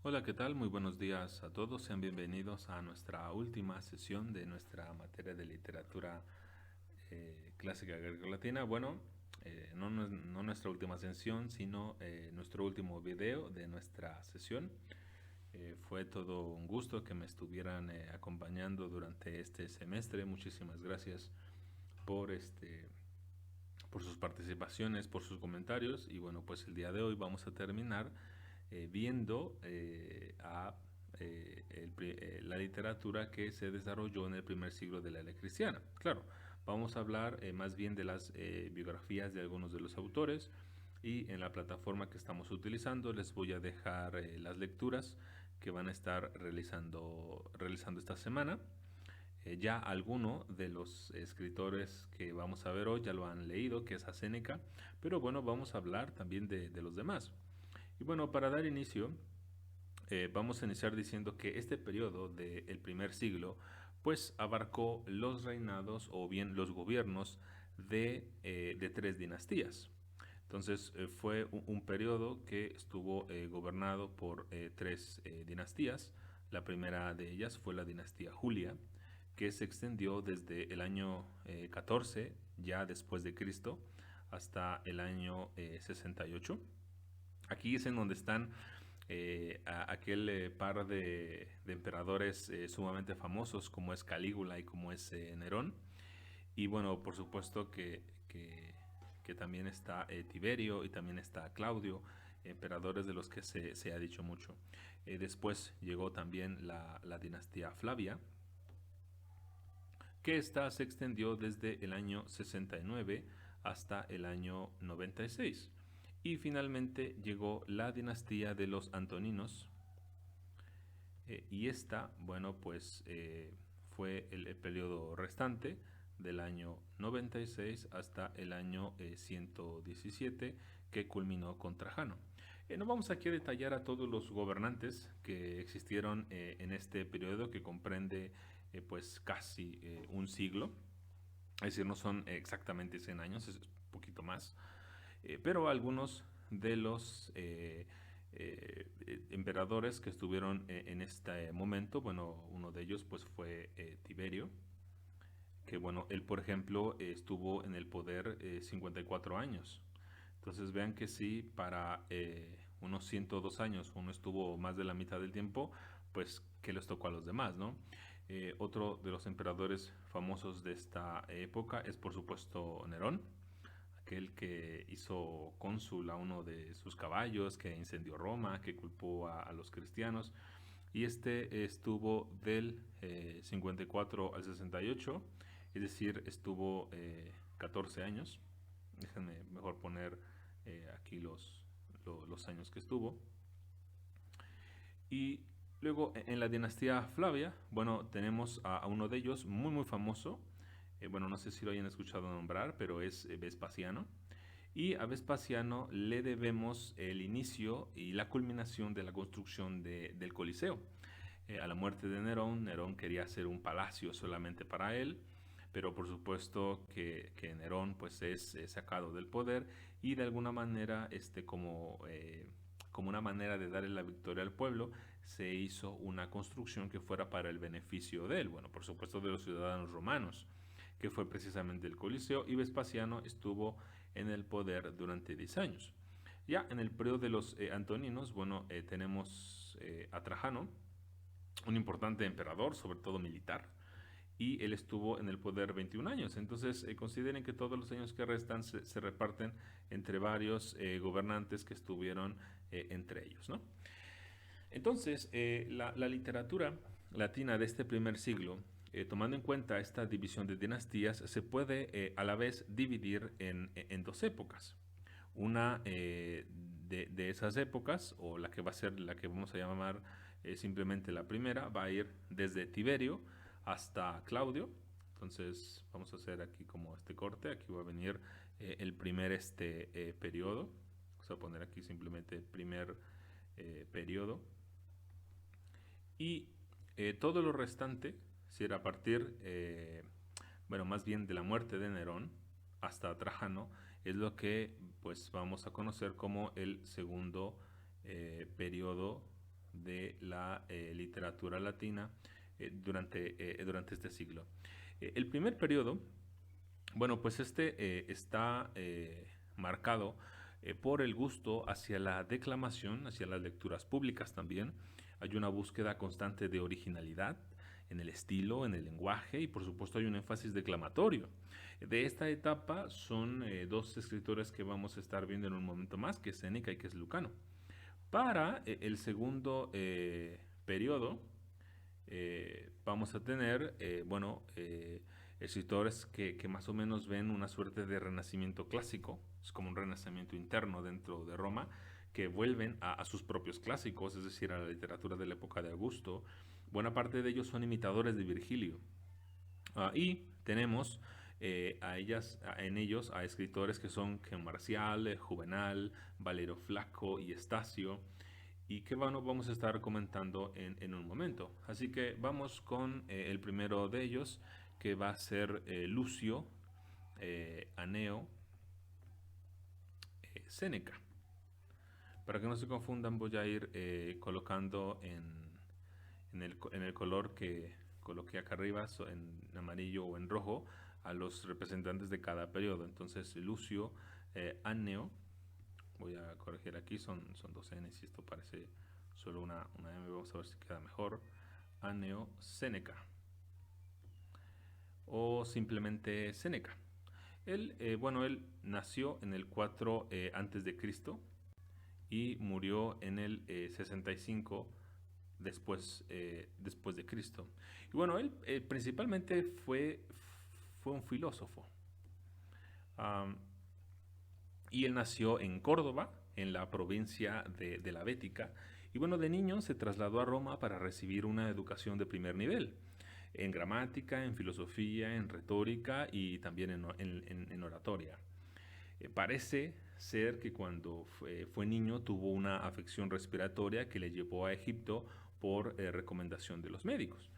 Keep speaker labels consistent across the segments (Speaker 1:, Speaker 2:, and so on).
Speaker 1: Hola, ¿qué tal? Muy buenos días a todos. Sean bienvenidos a nuestra última sesión de nuestra materia de literatura clásica greco-latina. Bueno, no nuestra última sesión, sino nuestro último video de nuestra sesión. Fue todo un gusto que me estuvieran acompañando durante este semestre. Muchísimas gracias por por sus participaciones, por sus comentarios. Y bueno, pues el día de hoy vamos a terminar viendo la literatura que se desarrolló en el primer siglo de la era cristiana. Claro, vamos a hablar más bien de las biografías de algunos de los autores, y en la plataforma que estamos utilizando les voy a dejar las lecturas que van a estar realizando esta semana. Ya alguno de los escritores que vamos a ver hoy ya lo han leído, que es a Séneca, pero bueno, vamos a hablar también de los demás. Y bueno, para dar inicio, vamos a iniciar diciendo que este periodo del primer siglo pues abarcó los reinados o bien los gobiernos de tres dinastías. Entonces fue un periodo que estuvo gobernado por tres dinastías. La primera de ellas fue la dinastía Julia, que se extendió desde el año 14 ya después de Cristo hasta el año 68. Aquí es en donde están aquel par de emperadores sumamente famosos como es Calígula y como es Nerón. Y bueno, por supuesto que también está Tiberio y también está Claudio, emperadores de los que se ha dicho mucho. Después llegó también la dinastía Flavia, que esta se extendió desde el año 69 hasta el año 96. Y finalmente llegó la dinastía de los Antoninos, y esta, bueno, pues fue el periodo restante del año 96 hasta el año 117, que culminó con Trajano. No vamos aquí a detallar a todos los gobernantes que existieron en este periodo, que comprende pues casi un siglo. Es decir, no son exactamente 100 años, es un poquito más. Pero algunos de los emperadores que estuvieron en este momento, bueno, uno de ellos pues fue Tiberio, que bueno, él por ejemplo estuvo en el poder 54 años. Entonces vean que sí, para unos 102 años uno estuvo más de la mitad del tiempo, pues ¿qué les tocó a los demás, no? Otro de los emperadores famosos de esta época es por supuesto Nerón, aquel que hizo cónsul a uno de sus caballos, que incendió Roma, que culpó a los cristianos. Y este estuvo del 54 al 68, es decir, estuvo 14 años. Déjenme mejor poner aquí los años que estuvo. Y luego en la dinastía Flavia, bueno, tenemos a uno de ellos muy muy famoso. Bueno, no sé si lo hayan escuchado nombrar, pero es Vespasiano. Y a Vespasiano le debemos el inicio y la culminación de la construcción del Coliseo. A la muerte de Nerón, Nerón quería hacer un palacio solamente para él, pero por supuesto que Nerón pues es sacado del poder, y de alguna manera como una manera de darle la victoria al pueblo, se hizo una construcción que fuera para el beneficio de él, bueno, por supuesto de los ciudadanos romanos, que fue precisamente el Coliseo, y Vespasiano estuvo en el poder durante 10 años. Ya en el periodo de los Antoninos, bueno, tenemos a Trajano, un importante emperador, sobre todo militar, y él estuvo en el poder 21 años. Entonces, consideren que todos los años que restan se reparten entre varios gobernantes que estuvieron entre ellos, ¿no? Entonces, la literatura latina de este primer siglo, tomando en cuenta esta división de dinastías, se puede a la vez dividir en dos épocas. Una de esas épocas, o la que va a ser la que vamos a llamar simplemente la primera, va a ir desde Tiberio hasta Claudio. Entonces vamos a hacer aquí como este corte. Aquí va a venir el primer periodo. Vamos a poner aquí simplemente primer periodo. Y todo lo restante, si era a partir, bueno, más bien de la muerte de Nerón hasta Trajano, es lo que pues vamos a conocer como el segundo periodo de la literatura latina durante este siglo. El primer periodo, bueno, pues está marcado por el gusto hacia la declamación, hacia las lecturas públicas también. Hay una búsqueda constante de originalidad en el estilo, en el lenguaje y por supuesto hay un énfasis declamatorio. De esta etapa son dos escritores que vamos a estar viendo en un momento más, que es Séneca y que es Lucano. Para el segundo periodo, vamos a tener, escritores que más o menos ven una suerte de renacimiento clásico, es como un renacimiento interno dentro de Roma, que vuelven a sus propios clásicos, es decir, a la literatura de la época de Augusto. Buena parte de ellos son imitadores de Virgilio. Y tenemos en ellos a escritores que son Marcial, Juvenal, Valero Flaco y Estacio, y que vamos a estar comentando en un momento. Así que vamos con el primero de ellos, que va a ser Lucio Aneo Séneca. Para que no se confundan, voy a ir colocando en el color que coloqué acá arriba, en amarillo o en rojo, a los representantes de cada periodo. Entonces, Lucio Anneo, voy a corregir aquí, son dos N's y esto parece solo una M, vamos a ver si queda mejor. Anneo Séneca, o simplemente Séneca. Él nació en el 4 antes de Cristo y murió en el 65 después de Cristo. Y bueno, él principalmente fue un filósofo. Um, y él nació en Córdoba, en la provincia de la Bética. Y bueno, de niño se trasladó a Roma para recibir una educación de primer nivel, en gramática, en filosofía, en retórica y también en oratoria. Parece ser que cuando fue niño tuvo una afección respiratoria que le llevó a Egipto por recomendación de los médicos.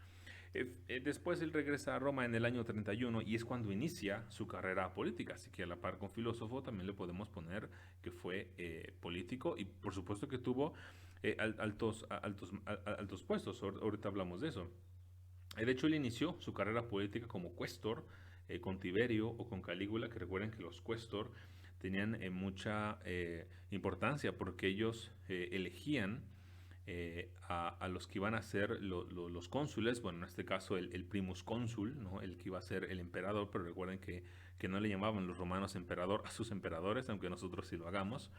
Speaker 1: Después él regresa a Roma en el año 31 y es cuando inicia su carrera política, así que a la par con filósofo también le podemos poner que fue político y por supuesto que tuvo altos puestos, ahorita hablamos de eso. De hecho, él inició su carrera política como cuestor con Tiberio o con Calígula, que recuerden que los cuestor tenían mucha importancia porque ellos elegían a los que iban a ser los cónsules, bueno, en este caso el primus cónsul, ¿no? El que iba a ser el emperador, pero recuerden que no le llamaban los romanos emperador a sus emperadores, aunque nosotros sí lo hagamos.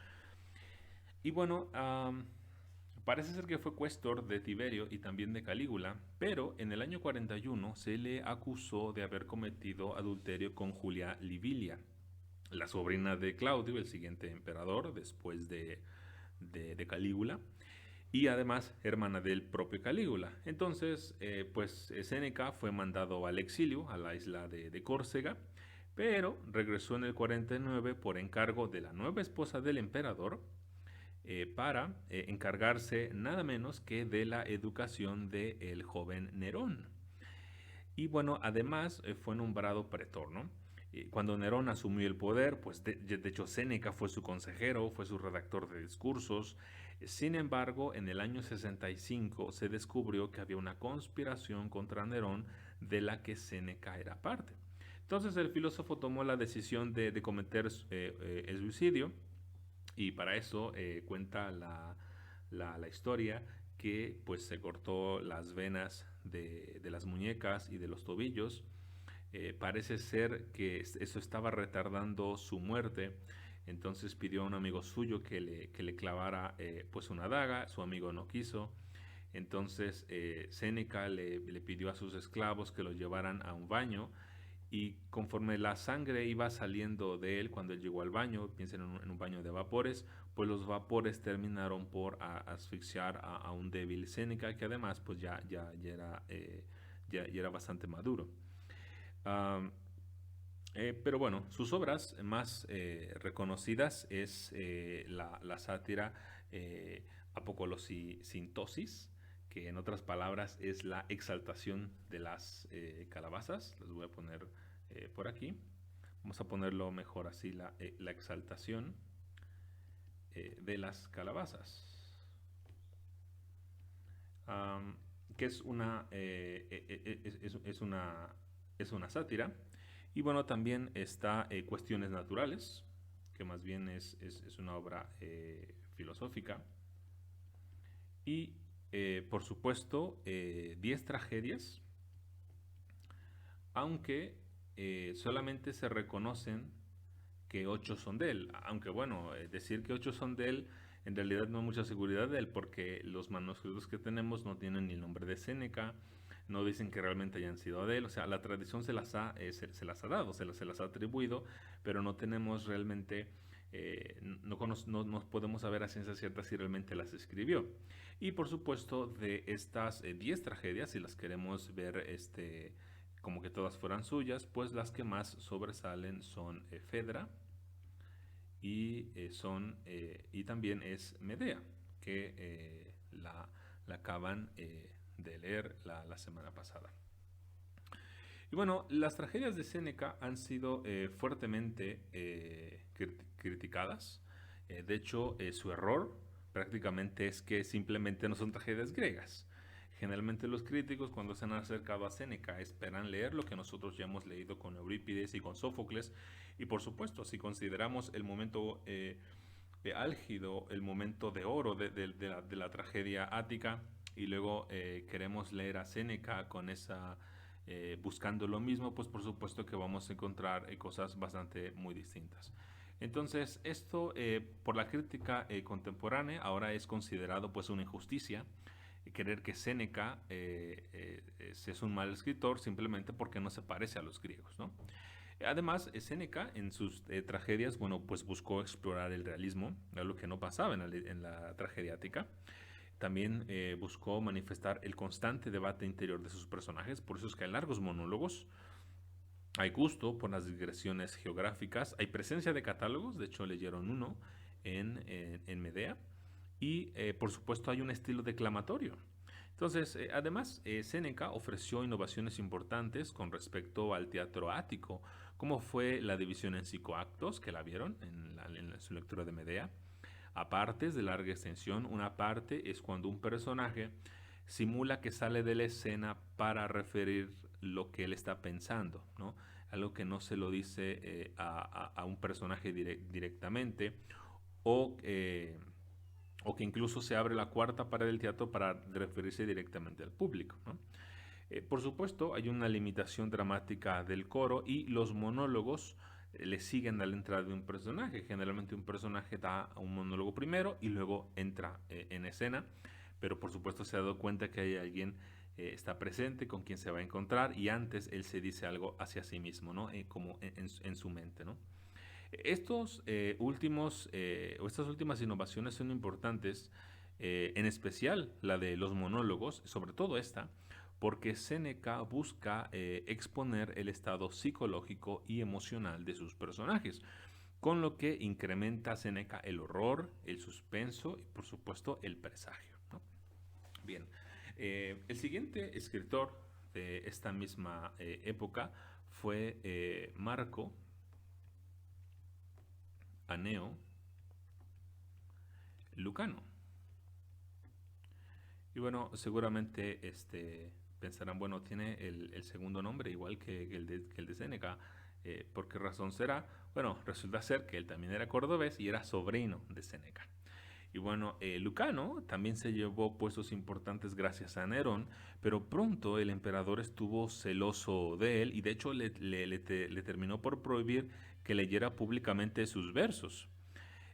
Speaker 1: Y bueno, parece ser que fue cuestor de Tiberio y también de Calígula, pero en el año 41 se le acusó de haber cometido adulterio con Julia Livilia, la sobrina de Claudio, el siguiente emperador después de Calígula, y además hermana del propio Calígula. Entonces, Séneca fue mandado al exilio, a la isla de Córcega, pero regresó en el 49 por encargo de la nueva esposa del emperador, para encargarse nada menos que de la educación del joven Nerón. Y bueno, además fue nombrado pretor, ¿no? Cuando Nerón asumió el poder, pues de hecho Séneca fue su consejero, fue su redactor de discursos. Sin embargo, en el año 65 se descubrió que había una conspiración contra Nerón de la que Séneca era parte. Entonces el filósofo tomó la decisión de cometer el suicidio y para eso cuenta la historia que pues se cortó las venas de las muñecas y de los tobillos. Parece ser que eso estaba retardando su muerte, entonces pidió a un amigo suyo que le clavara pues una daga, su amigo no quiso, entonces Séneca le pidió a sus esclavos que lo llevaran a un baño y conforme la sangre iba saliendo de él cuando él llegó al baño, piensen en un baño de vapores, pues los vapores terminaron por asfixiar a un débil Séneca que además pues ya era bastante maduro. Um, pero bueno, sus obras más reconocidas es la sátira Apocolosintosis, que en otras palabras es la exaltación de las calabazas. Los voy a poner por aquí. Vamos a ponerlo mejor así, la exaltación de las calabazas. am, que es es una sátira. Y bueno, también está Cuestiones Naturales, que más bien es una obra filosófica. Y por supuesto, 10 tragedias, aunque solamente se reconocen que 8 son de él. Aunque bueno, decir que 8 son de él, en realidad no hay mucha seguridad de él, porque los manuscritos que tenemos no tienen ni el nombre de Séneca, no dicen que realmente hayan sido de él. O sea, la tradición se las ha dado, se las ha atribuido, pero no tenemos realmente, no podemos saber a ciencia cierta si realmente las escribió. Y por supuesto, de estas 10 tragedias, si las queremos ver como que todas fueran suyas, pues las que más sobresalen son Fedra, y también es Medea, que la acaban de leer la semana pasada. Y bueno, las tragedias de Séneca han sido fuertemente criticadas. De hecho, su error prácticamente es que simplemente no son tragedias griegas. Generalmente los críticos, cuando se han acercado a Séneca, esperan leer lo que nosotros ya hemos leído con Eurípides y con Sófocles. Y por supuesto, si consideramos el momento álgido, el momento de oro de la tragedia ática, y luego queremos leer a Séneca con esa buscando lo mismo, pues por supuesto que vamos a encontrar cosas bastante muy distintas. Entonces, esto por la crítica contemporánea ahora es considerado pues una injusticia, creer que Séneca es un mal escritor simplemente porque no se parece a los griegos, ¿no? Además, Séneca en sus tragedias, bueno, pues buscó explorar el realismo, algo que no pasaba en la tragedia ática. También buscó manifestar el constante debate interior de sus personajes, por eso es que hay largos monólogos, hay gusto por las digresiones geográficas, hay presencia de catálogos, de hecho leyeron uno en Medea, y por supuesto hay un estilo declamatorio. Entonces, además, Séneca ofreció innovaciones importantes con respecto al teatro ático, como fue la división en 5 actos, que la vieron en su lectura de Medea. A partes de larga extensión, una parte es cuando un personaje simula que sale de la escena para referir lo que él está pensando, ¿no? Algo que no se lo dice a un personaje directamente, o, eh, o que incluso se abre la cuarta pared del teatro para referirse directamente al público, ¿no? Por supuesto, hay una limitación dramática del coro y los monólogos le siguen a la entrada de un personaje. Generalmente un personaje da un monólogo primero y luego entra en escena, pero por supuesto se ha dado cuenta que hay alguien está presente con quien se va a encontrar y antes él se dice algo hacia sí mismo, ¿no? Como en su mente, ¿no? Estas últimas innovaciones son importantes, en especial la de los monólogos, sobre todo esta, porque Séneca busca exponer el estado psicológico y emocional de sus personajes, con lo que incrementa Séneca el horror, el suspenso y por supuesto el presagio, ¿no? Bien, el siguiente escritor de esta misma época fue Marco Aneo Lucano. Y bueno, seguramente pensarán, bueno, tiene el segundo nombre igual que el de Séneca. ¿Por qué razón será? Bueno, resulta ser que él también era cordobés y era sobrino de Séneca. Y bueno, Lucano también se llevó puestos importantes gracias a Nerón, pero pronto el emperador estuvo celoso de él y de hecho le terminó por prohibir que leyera públicamente sus versos.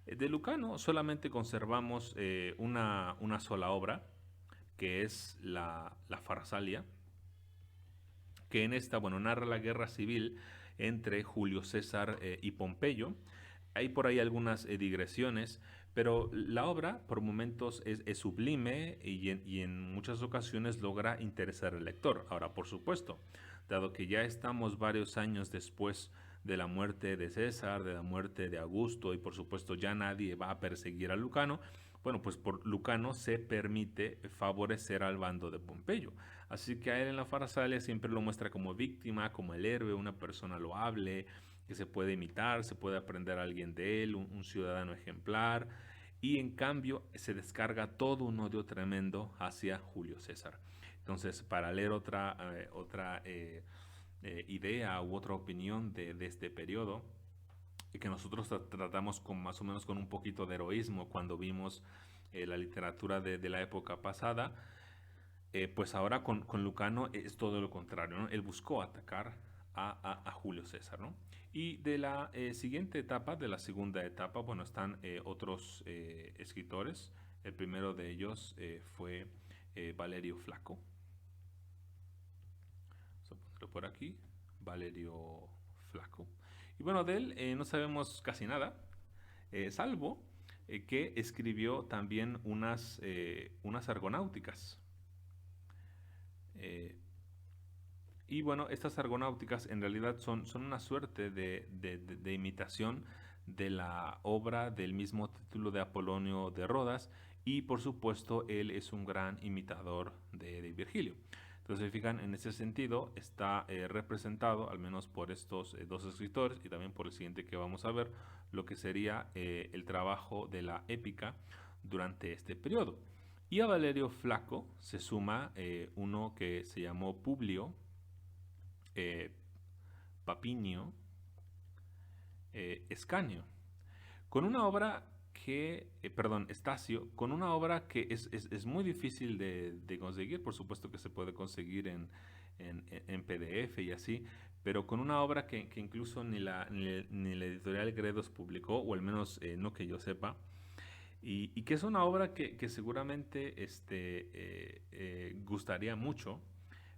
Speaker 1: De Lucano solamente conservamos una sola obra, que es la Farsalia, que en esta, bueno, narra la guerra civil entre Julio César y Pompeyo. Hay por ahí algunas digresiones, pero la obra por momentos es sublime y en muchas ocasiones logra interesar al lector. Ahora, por supuesto, dado que ya estamos varios años después de la muerte de César, de la muerte de Augusto y por supuesto ya nadie va a perseguir a Lucano, bueno, pues por Lucano se permite favorecer al bando de Pompeyo. Así que a él en la Farsalia siempre lo muestra como víctima, como el héroe, una persona loable, que se puede imitar, se puede aprender a alguien de él, un ciudadano ejemplar. y en cambio se descarga todo un odio tremendo hacia Julio César. Entonces, para leer otra idea u otra opinión de este periodo, y que nosotros tratamos con más o menos con un poquito de heroísmo cuando vimos la literatura de la época pasada, pues ahora con Lucano es todo lo contrario, ¿no? Él buscó atacar a Julio César, ¿no? Y de la siguiente etapa, de la segunda etapa, bueno, están otros escritores. El primero de ellos fue Valerio Flaco. Vamos a ponerlo por aquí. Valerio Flaco. Y bueno, de él no sabemos casi nada, salvo que escribió también unas argonáuticas. Eh, y bueno, estas argonáuticas en realidad son una suerte de imitación de la obra del mismo título de Apolonio de Rodas, y por supuesto él es un gran imitador de Virgilio. Entonces, fijan, en ese sentido está representado, al menos por estos dos escritores y también por el siguiente que vamos a ver, lo que sería el trabajo de la épica durante este periodo. Y a Valerio Flaco se suma uno que se llamó Publio eh, Papinio Escanio, con una obra Estacio, con una obra que es muy difícil de conseguir. Por supuesto que se puede conseguir en PDF y así, pero con una obra que incluso ni la editorial Gredos publicó, o al menos no que yo sepa, y que es una obra que seguramente gustaría mucho,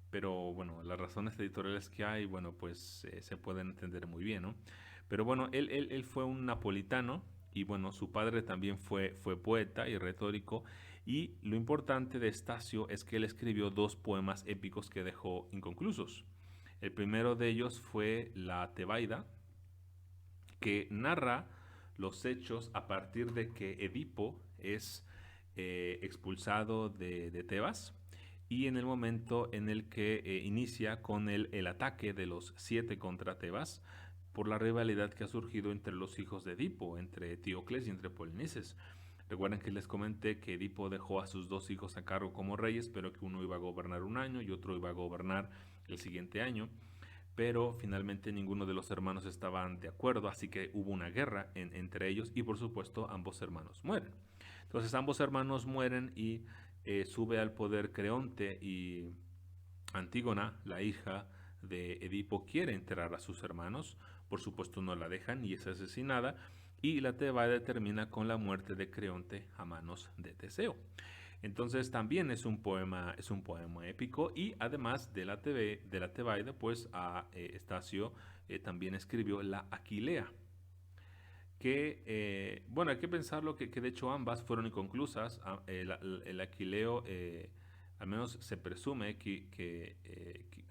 Speaker 1: pero bueno, las razones editoriales que hay, bueno, pues se pueden entender muy bien, ¿no? Pero bueno, él fue un napolitano, y bueno, su padre también fue poeta y retórico, y lo importante de Estacio es que él escribió dos poemas épicos que dejó inconclusos. El primero de ellos fue la Tebaida, que narra los hechos a partir de que Edipo es expulsado de Tebas, y en el momento en el que inicia con el ataque de los 7 contra Tebas, por la rivalidad que ha surgido entre los hijos de Edipo, entre Eteocles y entre Polinices. Recuerden que les comenté que Edipo dejó a sus dos hijos a cargo como reyes, pero que uno iba a gobernar un año y otro iba a gobernar el siguiente año, pero finalmente ninguno de los hermanos estaban de acuerdo, así que hubo una guerra entre ellos, y por supuesto ambos hermanos mueren. Entonces ambos hermanos mueren, y sube al poder Creonte, y Antígona, la hija de Edipo, quiere enterrar a sus hermanos. Por supuesto no la dejan y es asesinada, y la Tebaida termina con la muerte de Creonte a manos de Teseo. Entonces también es un poema épico, y además de la Tebaida, pues a Estacio también escribió la Aquilea, que, bueno, hay que pensarlo que de hecho ambas fueron inconclusas. El Aquileo, al menos se presume que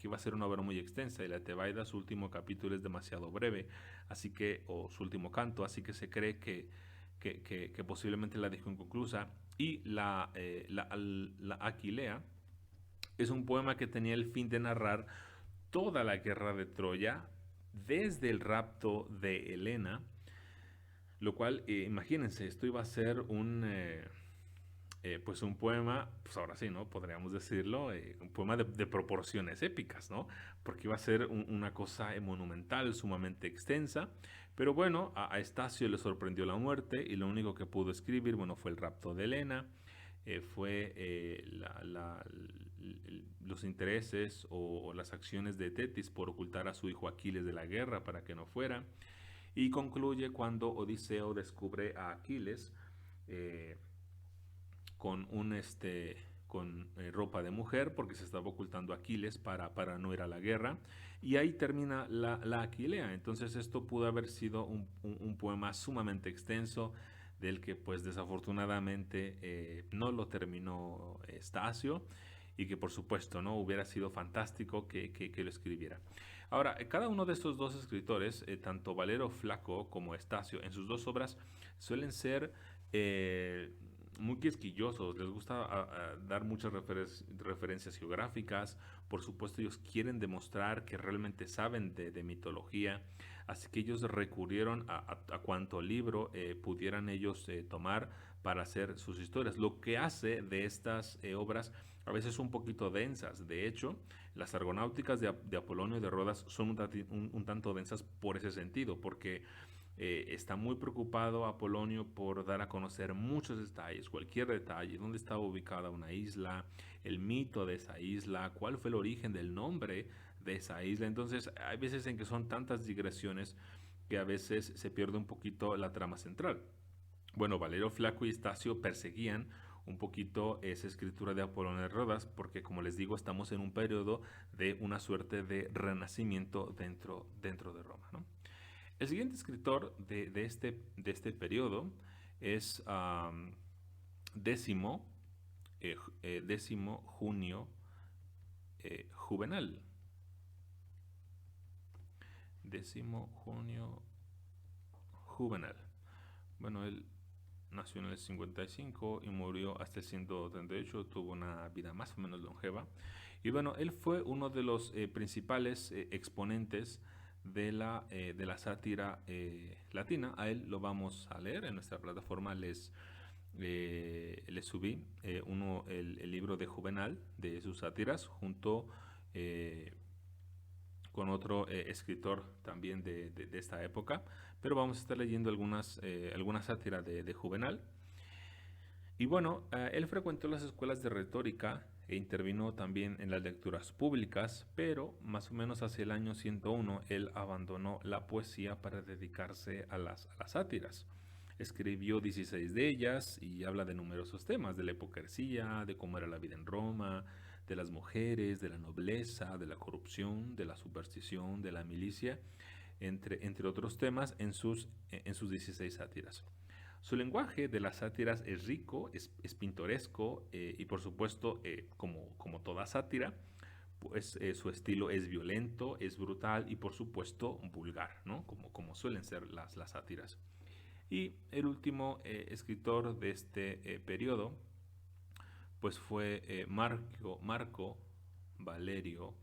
Speaker 1: iba a ser una obra muy extensa, y la Tebaida, su último capítulo es demasiado breve, así que, o su último canto, así que se cree que posiblemente la dejó inconclusa. Y la Aquilea es un poema que tenía el fin de narrar toda la guerra de Troya, desde el rapto de Helena, lo cual, imagínense, esto iba a ser pues un poema, pues ahora sí, ¿no? Podríamos decirlo, un poema de proporciones épicas, ¿no? Porque iba a ser una cosa monumental, sumamente extensa. Pero bueno, a Estacio le sorprendió la muerte, y lo único que pudo escribir, bueno, fue el rapto de Helena, fue los intereses o las acciones de Tetis por ocultar a su hijo Aquiles de la guerra para que no fuera. Y concluye cuando Odiseo descubre a Aquiles eh, con ropa de mujer, porque se estaba ocultando a Aquiles para no ir a la guerra, y ahí termina la Aquilea. Entonces esto pudo haber sido un poema sumamente extenso, del que pues desafortunadamente no lo terminó Estacio, y que por supuesto no hubiera sido fantástico que lo escribiera. Ahora, cada uno de estos dos escritores, tanto Valero Flaco como Estacio, en sus dos obras suelen ser muy quisquillosos, les gusta dar muchas referencias geográficas. Por supuesto, ellos quieren demostrar que realmente saben de mitología, así que ellos recurrieron a cuanto libro pudieran ellos tomar para hacer sus historias, lo que hace de estas obras a veces un poquito densas. De hecho, las argonáuticas de Apolonio de Rodas son un tanto densas por ese sentido, porque está muy preocupado Apolonio por dar a conocer muchos detalles, cualquier detalle, dónde estaba ubicada una isla, el mito de esa isla, cuál fue el origen del nombre de esa isla. Entonces, hay veces en que son tantas digresiones que a veces se pierde un poquito la trama central. Bueno, Valerio Flaco y Estacio perseguían un poquito esa escritura de Apolonio de Rodas, porque como les digo, estamos en un periodo de una suerte de renacimiento dentro de Roma, ¿no? El siguiente escritor de este periodo es décimo, décimo Junio Juvenal. Décimo Junio Juvenal. Bueno, él nació en el 55 y murió hasta el 138, tuvo una vida más o menos longeva. Y bueno, él fue uno de los principales exponentes de la sátira latina. A él lo vamos a leer en nuestra plataforma. Les subí el libro de Juvenal, de sus sátiras, junto con otro escritor también de esta época, pero vamos a estar leyendo algunas sátiras de Juvenal. Y bueno, él frecuentó las escuelas de retórica e intervino también en las lecturas públicas, pero más o menos hacia el año 101 él abandonó la poesía para dedicarse a las sátiras. Escribió 16 de ellas y habla de numerosos temas, de la hipocresía, de cómo era la vida en Roma, de las mujeres, de la nobleza, de la corrupción, de la superstición, de la milicia, entre otros temas en sus 16 sátiras. Su lenguaje de las sátiras es rico, es pintoresco y por supuesto, como toda sátira, pues su estilo es violento, es brutal y por supuesto vulgar, ¿no? Como suelen ser las sátiras. Y el último escritor de este periodo pues fue Marco Valerio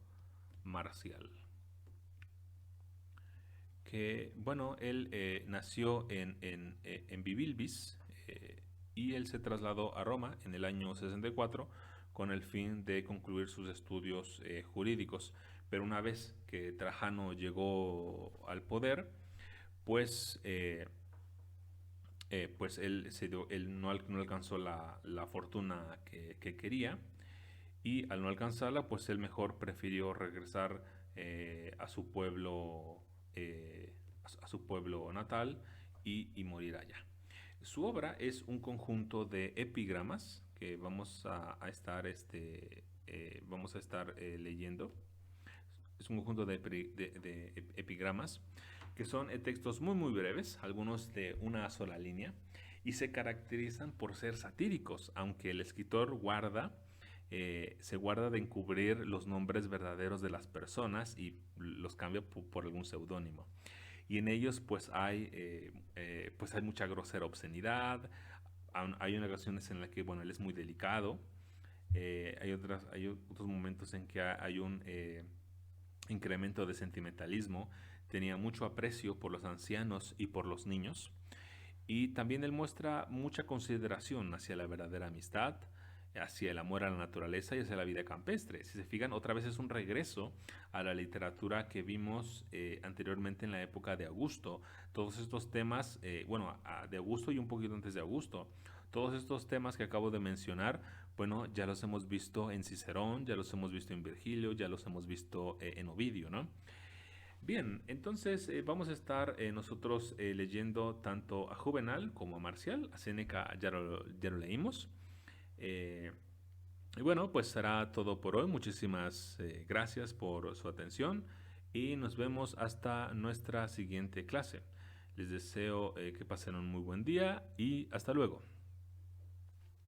Speaker 1: Marcial, que bueno, él nació en Bibilbis y él se trasladó a Roma en el año 64 con el fin de concluir sus estudios jurídicos. Pero una vez que Trajano llegó al poder, pues pues él no alcanzó la fortuna que quería, y al no alcanzarla, pues él mejor prefirió regresar a su pueblo, a su pueblo natal y morir allá. Su obra es un conjunto de epigramas que vamos a estar leyendo. Es un conjunto de epigramas que son textos muy breves, algunos de una sola línea, y se caracterizan por ser satíricos, aunque el escritor se guarda de encubrir los nombres verdaderos de las personas y los cambia por algún seudónimo. Y en ellos pues hay mucha grosera obscenidad. Hay unas ocasiones en las que bueno, él es muy delicado. Hay otros momentos en que hay un incremento de sentimentalismo. Tenía mucho aprecio por los ancianos y por los niños. Y también él muestra mucha consideración hacia la verdadera amistad, hacia el amor a la naturaleza y hacia la vida campestre. Si se fijan, otra vez es un regreso a la literatura que vimos anteriormente en la época de Augusto. Todos estos temas, de Augusto y un poquito antes de Augusto, todos estos temas que acabo de mencionar, bueno, ya los hemos visto en Cicerón, ya los hemos visto en Virgilio, ya los hemos visto en Ovidio, ¿no? Bien, entonces vamos a estar nosotros leyendo tanto a Juvenal como a Marcial. A Séneca ya lo leímos. Y bueno, pues será todo por hoy. Muchísimas gracias por su atención y nos vemos hasta nuestra siguiente clase. Les deseo que pasen un muy buen día y hasta luego.